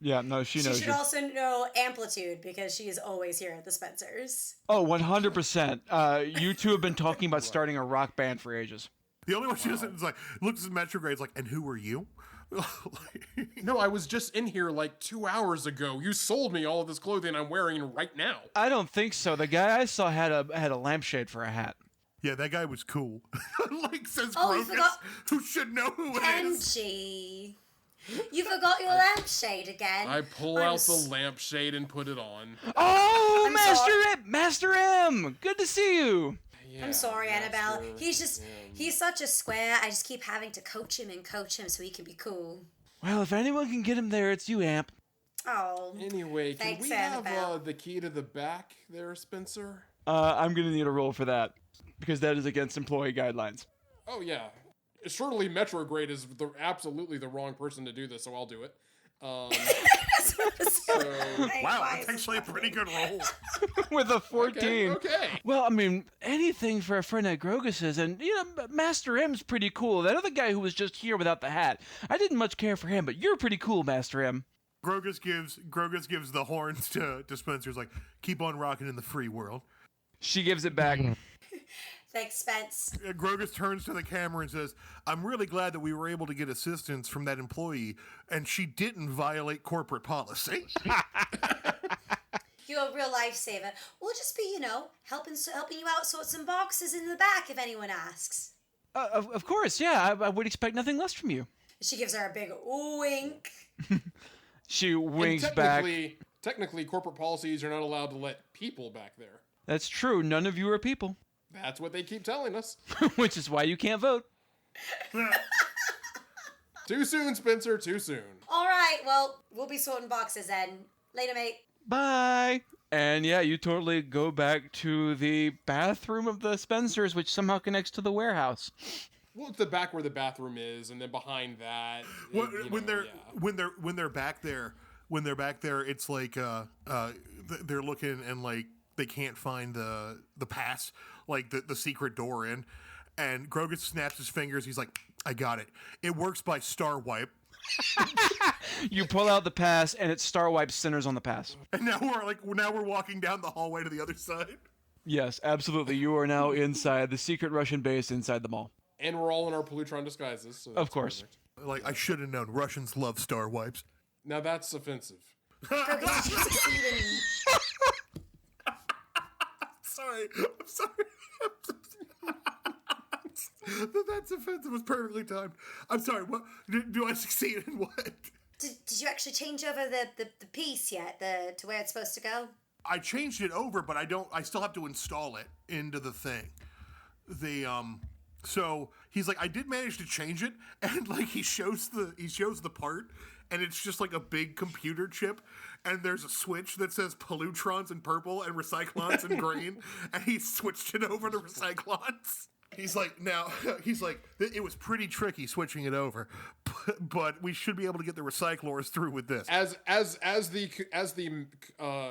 Yeah, no, she knows She should you. also know Amplitude because she is always here at the Spencers. Oh, 100%. You two have been talking about starting a rock band for ages. The only one she doesn't is like looks at Metrograde, like, and who are you? No, I was just in here like 2 hours ago. You sold me all of this clothing I'm wearing right now. I don't think so. The guy I saw had a lampshade for a hat. Yeah, that guy was cool. Like says Oh, Grogus, who should know who it is. Kenji. You forgot your lampshade again. I pull out the lampshade and put it on. Oh, I'm Master M! Good to see you. Yeah, I'm sorry, Annabelle. Master He's such a square. I just keep having to coach him so he can be cool. Well, if anyone can get him there, it's you, Amp. Oh. Anyway, can Thanks, we have Annabelle. the key to the back there, Spencer? I'm gonna need a roll for that because that is against employee guidelines. Oh, yeah. surely Metrograde is absolutely the wrong person to do this, so I'll do it. Wow, that's actually a pretty good roll. With a 14. Okay. Well, I mean, anything for a friend at Grogus's, and, Master M's pretty cool. That other guy who was just here without the hat, I didn't much care for him, but you're pretty cool, Master M. Grogus gives the horns to Spencer's like, keep on rocking in the free world. She gives it back. Thanks, Spence. Grogus turns to the camera and says, I'm really glad that we were able to get assistance from that employee, and she didn't violate corporate policy. You're a real lifesaver. We'll just be, helping you out sort some boxes in the back if anyone asks. Of course, yeah. I would expect nothing less from you. She gives her a big wink. She winks back. Technically, corporate policies are not allowed to let people back there. That's true. None of you are people. That's what they keep telling us. Which is why you can't vote. Too soon, Spencer, too soon. All right, well, we'll be sorting boxes then. Later, mate. Bye. And yeah, you totally go back to the bathroom of the Spencers, which somehow connects to the warehouse. Well, it's the back where the bathroom is, and then behind that, when they're back there, it's like they're looking and like they can't find the pass, like the secret door in, and Grogus snaps his fingers. He's like, I got it. It works by star wipe. You pull out the pass, and it star wipes centers on the pass. And now we're walking down the hallway to the other side. Yes, absolutely. You are now inside the secret Russian base inside the mall. And we're all in our Pollutron disguises. So of course. Perfect. Like, I should have known. Russians love star wipes. Now that's offensive. Sorry. I'm sorry. That's offensive. Was perfectly timed. I'm sorry. What do I succeed in what? Did you actually change over the piece yet? To where it's supposed to go? I changed it over, but I still have to install it into the thing. So he's like, I did manage to change it, and like he shows the part, and it's just like a big computer chip, and there's a switch that says Pollutrons in purple and Recyclors in green, and he switched it over to Recyclors. He's like, it was pretty tricky switching it over, but we should be able to get the Recyclors through with this. As the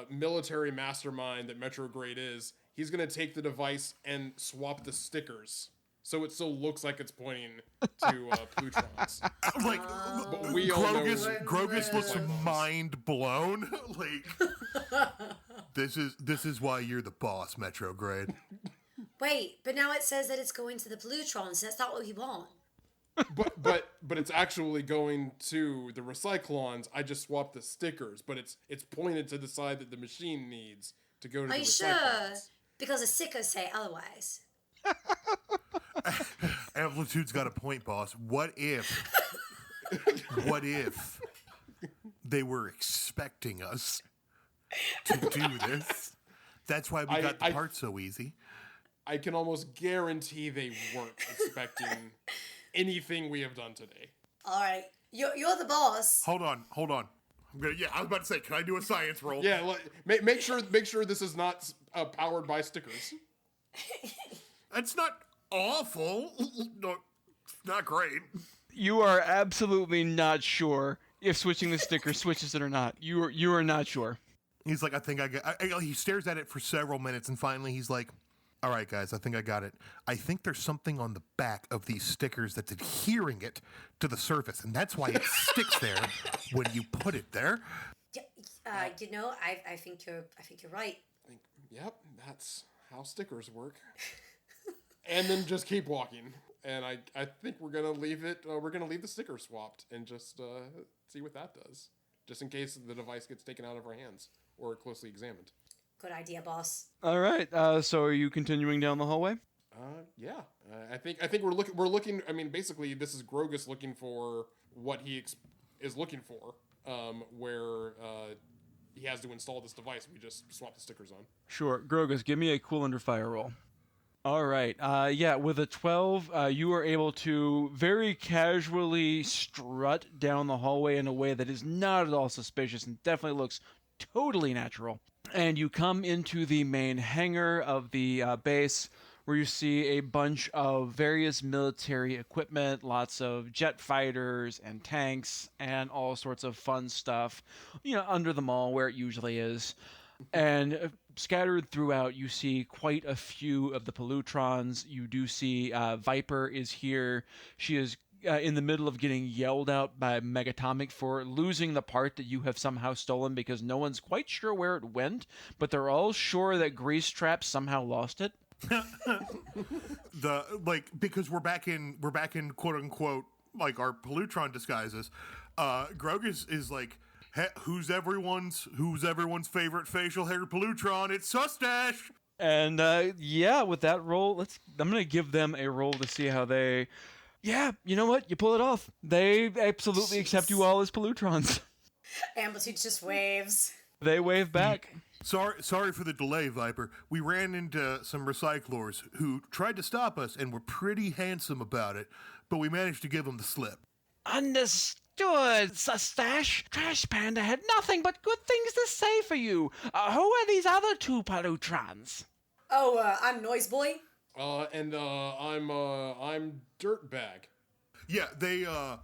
military mastermind that Metrograde is, he's gonna take the device and swap the stickers. So it still looks like it's pointing to Pollutrons. Like, but we all know Grogus looks mind blown. Like, this is why you're the boss, Metrograde. Wait, but now it says that it's going to the Pollutrons. That's not what we want. But it's actually going to the Recyclors. I just swapped the stickers, but it's pointed to the side that the machine needs to go to the Recyclors. Are you sure? Because the stickers say otherwise. Amplitude's got a point, boss. What if they were expecting us to do this? That's why we got the part so easy. I can almost guarantee they weren't expecting anything we have done today. All right, you're the boss. Hold on. I was about to say, can I do a science roll? Yeah, make sure this is not powered by stickers. That's not awful. No, not great. You are absolutely not sure if switching the sticker switches it or not. You are not sure. He's like, I think I got. He stares at it for several minutes, and finally he's like, all right, guys, I think I got it. I think there's something on the back of these stickers that's adhering it to the surface, and that's why it sticks there when you put it there. I think you're right. Yep, that's how stickers work. And then just keep walking. And I think we're gonna leave it. We're gonna leave the sticker swapped and just see what that does, just in case the device gets taken out of our hands or closely examined. Good idea, boss. All right. So are you continuing down the hallway? Yeah. I think we're looking. I mean, basically, this is Grogus looking for what he is looking for. Where he has to install this device. We just swap the stickers on. Sure. Grogus, give me a cool under fire roll. All right. Yeah, with a 12, you are able to very casually strut down the hallway in a way that is not at all suspicious and definitely looks totally natural. And you come into the main hangar of the base. where you see a bunch of various military equipment, lots of jet fighters and tanks and all sorts of fun stuff, under the mall where it usually is. And scattered throughout, you see quite a few of the Pollutrons. You do see Viper is here. She is in the middle of getting yelled out by Megatomic for losing the part that you have somehow stolen because no one's quite sure where it went, but they're all sure that Grease Trap somehow lost it. Because we're back in quote unquote like our Pollutron disguises. Grogus is like, hey, who's everyone's favorite facial hair Pollutron? It's Sustache. And with that roll, I'm gonna give them a roll to see how they. Yeah, you know what? You pull it off. They absolutely accept you all as Pollutrons. Amplitude just waves. They wave back. Sorry for the delay, Viper. We ran into some Recyclors who tried to stop us and were pretty handsome about it, but we managed to give them the slip. Understood, Sustache. Trash Panda had nothing but good things to say for you. Who are these other two Pollutrons? Oh, I'm Noise Boy. And I'm Dirtbag. Yeah, they're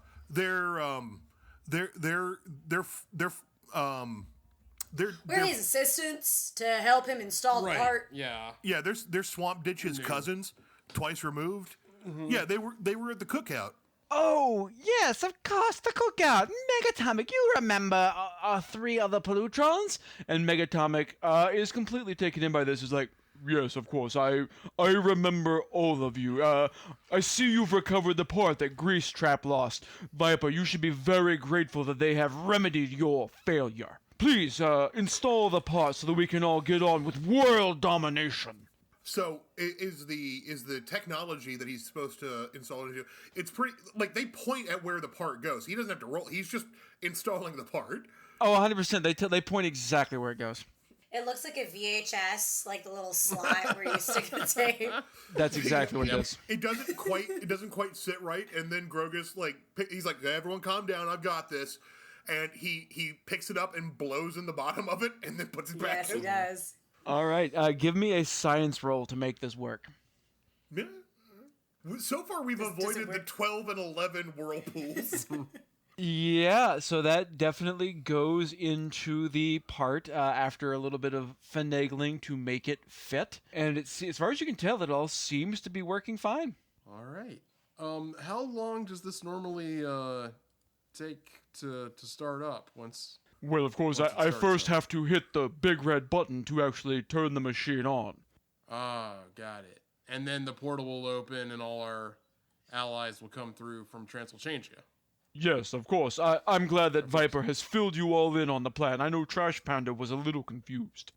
We're his assistants to help him install the part. Yeah. Yeah, they're Swamp Ditch's cousins, twice removed. Mm-hmm. Yeah, they were at the cookout. Oh, yes, of course, the cookout. Megatomic, you remember our three other Pollutrons? And Megatomic is completely taken in by this. He's like, yes, of course, I remember all of you. I see you've recovered the part that Grease Trap lost. Viper, you should be very grateful that they have remedied your failure. Please, install the part so that we can all get on with world domination. So is the technology that he's supposed to install into? It's pretty like they point at where the part goes. He doesn't have to roll. He's just installing the part. Oh, 100%. They point exactly where it goes. It looks like a VHS, like the little slot where you stick the tape. That's exactly what it is. It doesn't quite sit right, and then Grogus he's like, everyone calm down, I've got this, and he picks it up and blows in the bottom of it, and then puts it back in. Yes, he does. All right, give me a science roll to make this work. So far, we've avoided the 12 and 11 whirlpools. Yeah, so that definitely goes into the part after a little bit of finagling to make it fit. And as far as you can tell, it all seems to be working fine. All right. How long does this normally take to start up once... Well, of course, I first have to hit the big red button to actually turn the machine on. Ah, got it. And then the portal will open and all our allies will come through from Transylchangia. Yes, of course. I'm glad that Viper has filled you all in on the plan. I know Trash Panda was a little confused.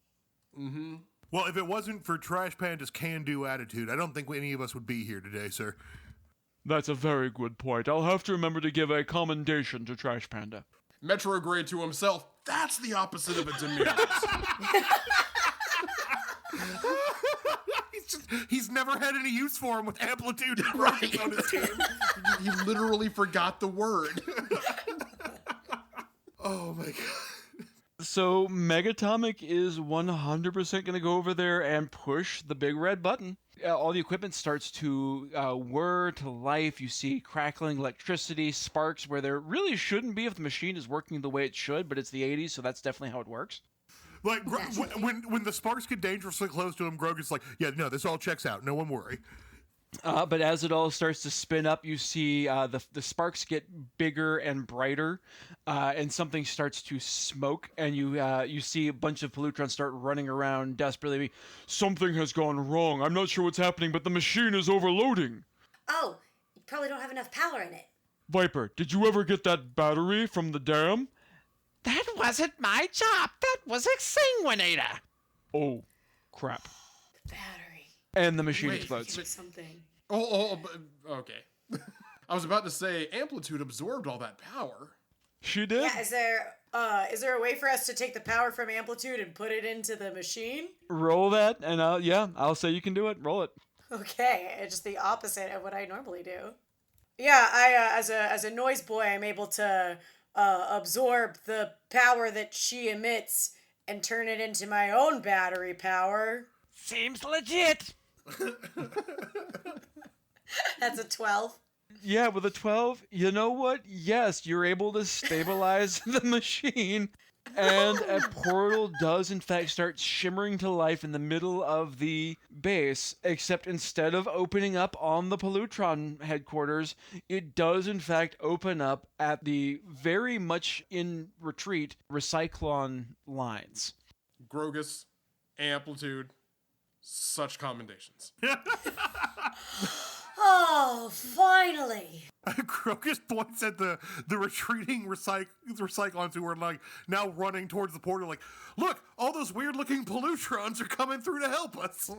Mm-hmm. Well, if it wasn't for Trash Panda's can-do attitude, I don't think any of us would be here today, sir. That's a very good point. I'll have to remember to give a commendation to Trash Panda. Metrograde to himself, that's the opposite of a demerit. He's never had any use for him with Amplitude and Rockets on his team. He literally forgot the word. Oh my god. So Megatomic is 100% going to go over there and push the big red button. All the equipment starts to whir to life. You see crackling electricity, sparks where there really shouldn't be if the machine is working the way it should, but it's the 80s, so that's definitely how it works. Like, when the sparks get dangerously close to him, Grogan's like, yeah, no, this all checks out. No one worry. But as it all starts to spin up, you see the sparks get bigger and brighter, and something starts to smoke, and you see a bunch of Pollutrons start running around desperately. Something has gone wrong. I'm not sure what's happening, but the machine is overloading. Oh, you probably don't have enough power in it. Viper, did you ever get that battery from the dam? That wasn't my job. That was Exsanguinator. Oh, crap. Battery. And the machine explodes. Something. Okay. I was about to say, Amplitude absorbed all that power. She did? Yeah, is there a way for us to take the power from Amplitude and put it into the machine? Roll that, and I'll say you can do it. Roll it. Okay, it's just the opposite of what I normally do. Yeah, I as a noise boy, I'm able to absorb the power that she emits and turn it into my own battery power. Seems legit. That's a 12. Yeah, with a 12, you know what? Yes, you're able to stabilize the machine, and a portal does in fact start shimmering to life in the middle of the base, except instead of opening up on the Pollutron headquarters, it does in fact open up at the very much in retreat Recyclon lines. Grogus, Amplitude, such commendations. Oh, finally. Crocus points at the retreating Recyclons who are like now running towards the portal like, look, all those weird looking Pollutrons are coming through to help us.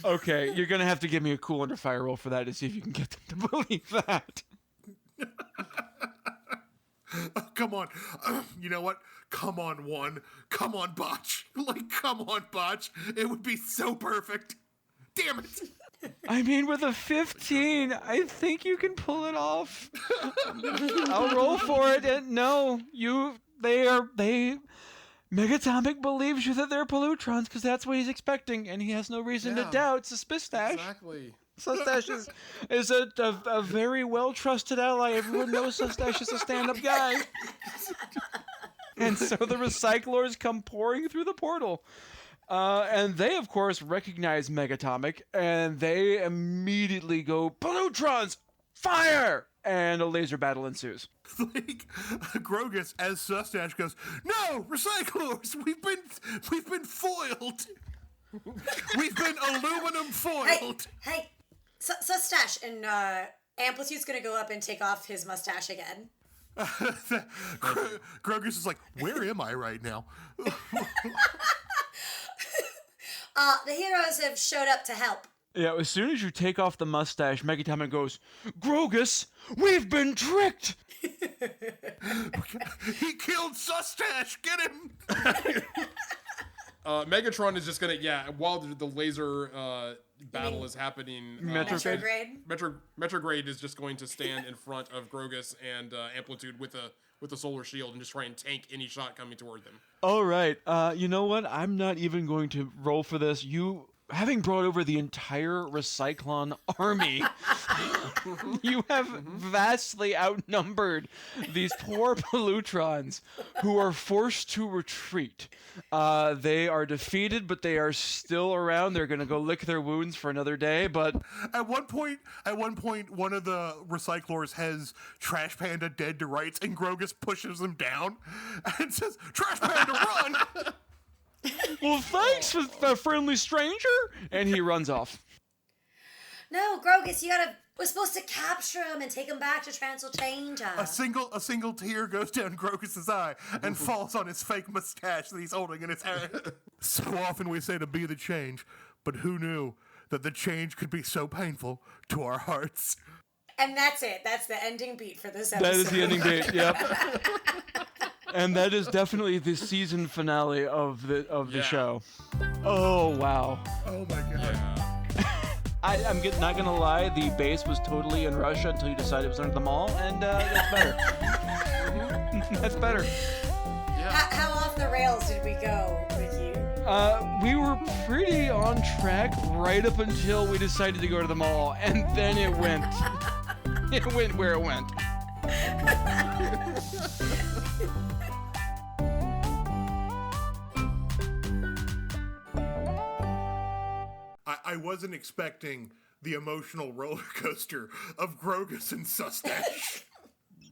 Okay, you're gonna have to give me a cool under fire roll for that to see if you can get them to believe that. Oh, come on. You know what? Come on, one. Come on, Botch. Like, come on, Botch. It would be so perfect. Damn it. I mean, with a 15, I think you can pull it off. I'll roll for it. And no, Megatomic believes you that they're Pollutrons because that's what he's expecting, and he has no reason to doubt Suspistache. Exactly. Suspistache is a very well-trusted ally. Everyone knows Suspistache is a stand-up guy. And so the Recyclors come pouring through the portal. And they, of course, recognize Megatomic, and they immediately go, Pollutrons, fire! And a laser battle ensues. Like, Grogus, as Sustache goes, no, Recyclors, we've been foiled. We've been aluminum foiled. Hey, Sustache, and Amplitude's gonna go up and take off his mustache again. Grogus is like, where am I right now? The heroes have showed up to help. Yeah, as soon as you take off the mustache, Megatomic goes, Grogus, we've been tricked! He killed Sustache, get him! Megatron is just gonna, while the laser battle is happening, Metrograde is just going to stand in front of Grogus and Amplitude with a solar shield and just try and tank any shot coming toward them. All right, you know what? I'm not even going to roll for this. You, having brought over the entire Recyclon army, you have vastly outnumbered these poor Pollutrons who are forced to retreat. They are defeated, but they are still around. They're going to go lick their wounds for another day, but... At one point, one of the Recyclors has Trash Panda dead to rights, and Grogus pushes him down and says, Trash Panda, run! Well, thanks, a friendly stranger! And he runs off. No, Grogus, we're supposed to capture him and take him back to Transylchangia. A single tear goes down Grogus's eye and falls on his fake mustache that he's holding in his hand. So often we say to be the change, but who knew that the change could be so painful to our hearts? And that's it. That's the ending beat for this episode. That is the ending beat, yep. And that is definitely the season finale of the show. Oh, wow. Oh my god. I'm not gonna lie, the base was totally in Russia until you decided it was under the mall, and that's better. That's better. How off the rails did we go with you? We were pretty on track right up until we decided to go to the mall, and then it went. It went where it went. I wasn't expecting the emotional roller coaster of Grogus and Sustache.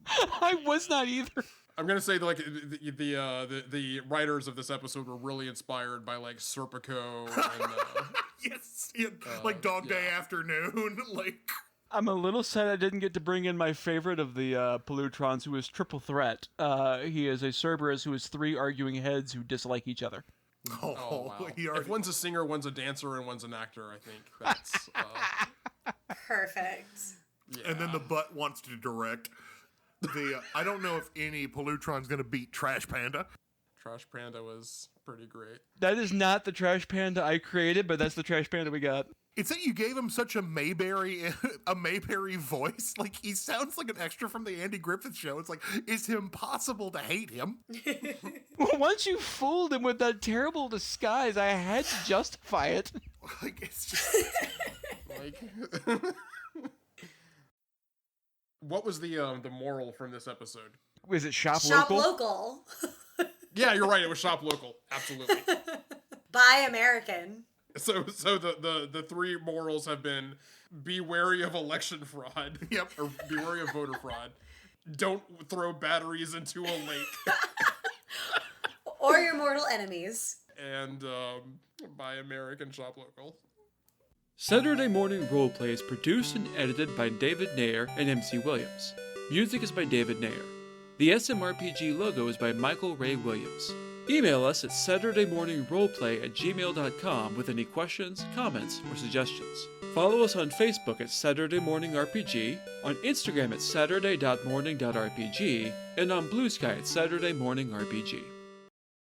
I was not either. I'm gonna say like the writers of this episode were really inspired by like Serpico and Yes, like Dog Day Afternoon, like. I'm a little sad I didn't get to bring in my favorite of the Pollutrons, who is Triple Threat. He is a Cerberus who is 3 arguing heads who dislike each other. Oh wow! If one's a singer, one's a dancer, and one's an actor, I think that's perfect. Yeah. And then the butt wants to direct. I don't know if any Pollutron's gonna beat Trash Panda. Trash Panda was pretty great. That is not the Trash Panda I created, but that's the Trash Panda we got. It's that you gave him such a Mayberry voice. Like, he sounds like an extra from the Andy Griffith Show. It's like, it's impossible to hate him. Well, once you fooled him with that terrible disguise, I had to justify it. Like, it's just... Like, what was the moral from this episode? Is it shop Shop local? local. Yeah, you're right. It was shop local. Absolutely. Buy American. So the three morals have been: be wary of election fraud. Yep. Or be wary of voter fraud. Don't throw batteries into a lake. Or your mortal enemies. And buy American, shop local. Saturday Morning Roleplay is produced and edited by David Nair and MC Williams. Music is by David Nair. The SMRPG logo is by Michael Ray Williams. Email us at SaturdayMorningRoleplay@gmail.com with any questions, comments, or suggestions. Follow us on Facebook at Saturday Morning RPG, on Instagram at saturday.morning.rpg, and on Blue Sky at Saturday Morning RPG.